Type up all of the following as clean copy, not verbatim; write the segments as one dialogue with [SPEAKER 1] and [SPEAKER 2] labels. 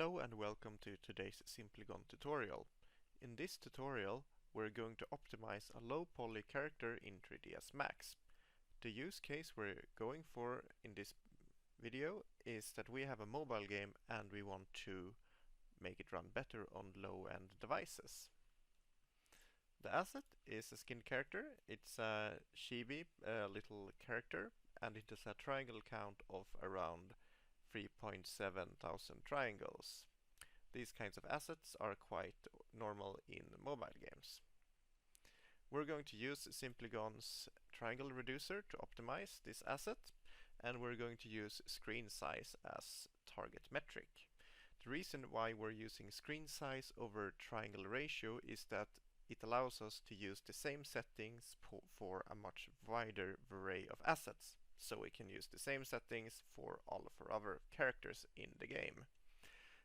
[SPEAKER 1] Hello and welcome to today's Simplygon tutorial. In this tutorial we're going to optimize a low poly character in 3ds Max. The use case we're going for in this video is that we have a mobile game and we want to make it run better on low-end devices. The asset is a skin character. It's a chibi little character and it has a triangle count of around 3.7 thousand triangles. These kinds of assets are quite normal in mobile games. We're going to use Simplygon's triangle reducer to optimize this asset, and we're going to use screen size as target metric. The reason why we're using screen size over triangle ratio is that it allows us to use the same settings for a much wider array of assets. So we can use the same settings for all of our other characters in the game.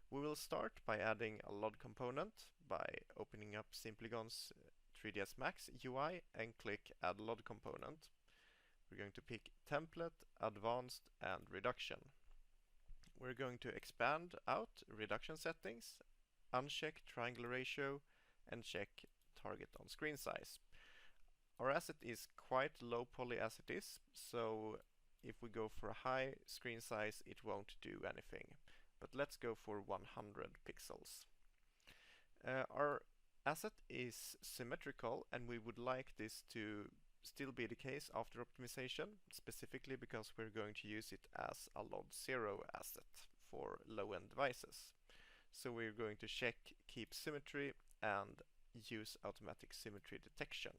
[SPEAKER 1] We will start by adding a LOD component by opening up Simplygon's 3ds Max UI and click Add LOD Component. We're going to pick Template, Advanced and Reduction. We're going to expand out reduction settings, uncheck triangle ratio and check target on screen size. Our asset is quite low poly as it is, so if we go for a high screen size it won't do anything. But let's go for 100 pixels. Our asset is symmetrical and we would like this to still be the case after optimization, specifically because we're going to use it as a LOD 0 asset for low-end devices. So we're going to check Keep Symmetry and use automatic symmetry detection.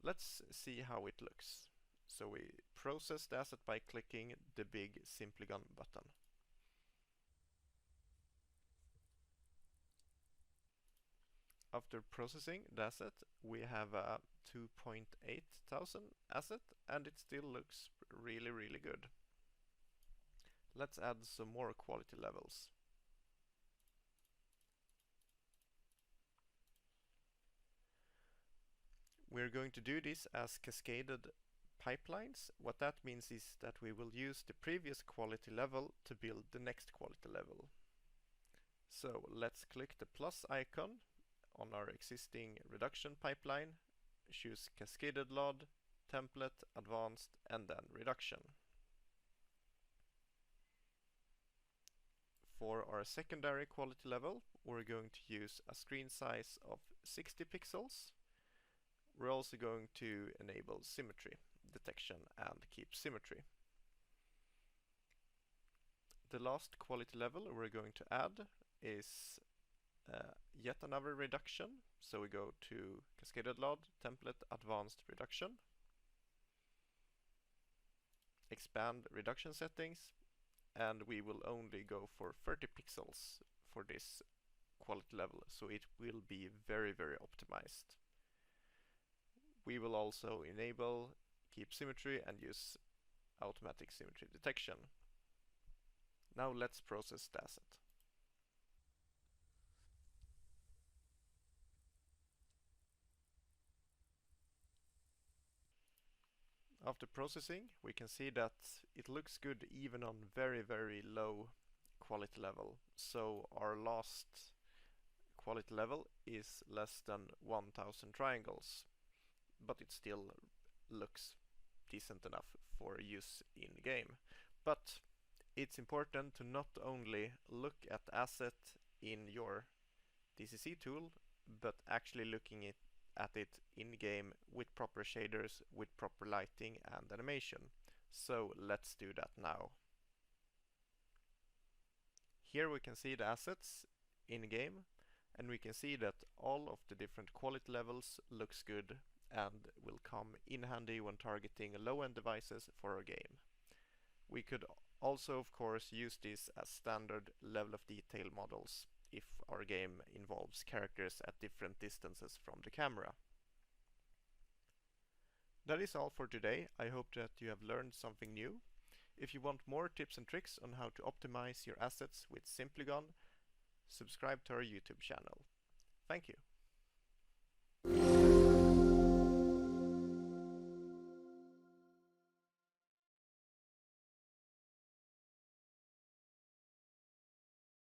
[SPEAKER 1] Let's see how it looks. So we process the asset by clicking the big Simplygon button. After processing the asset, we have a 2.8 thousand asset and it still looks really good. Let's add some more quality levels. We're going to do this as cascaded pipelines. What that means is that we will use the previous quality level to build the next quality level. So let's click the plus icon on our existing reduction pipeline, choose Cascaded LOD, Template, Advanced and then Reduction. For our secondary quality level, we're going to use a screen size of 60 pixels. We're also going to enable symmetry detection and keep symmetry. The last quality level we're going to add is yet another reduction. So we go to Cascaded LOD, Template, Advanced, Reduction. Expand reduction settings and we will only go for 30 pixels for this quality level, so it will be very optimized. We will also enable keep symmetry and use automatic symmetry detection. Now let's process the asset. After processing, we can see that it looks good even on very low quality level. So our last quality level is less than 1000 triangles, but it still looks decent enough for use in game. But it's important to not only look at the asset in your DCC tool, but actually looking at it in game with proper shaders, with proper lighting and animation. So let's do that now. Here we can see the assets in game and we can see that all of the different quality levels looks good and will come in handy when targeting low-end devices for our game. We could also of course use this as standard level of detail models if our game involves characters at different distances from the camera. That is all for today. I hope that you have learned something new. If you want more tips and tricks on how to optimize your assets with Simplygon, subscribe to our YouTube channel. Thank you.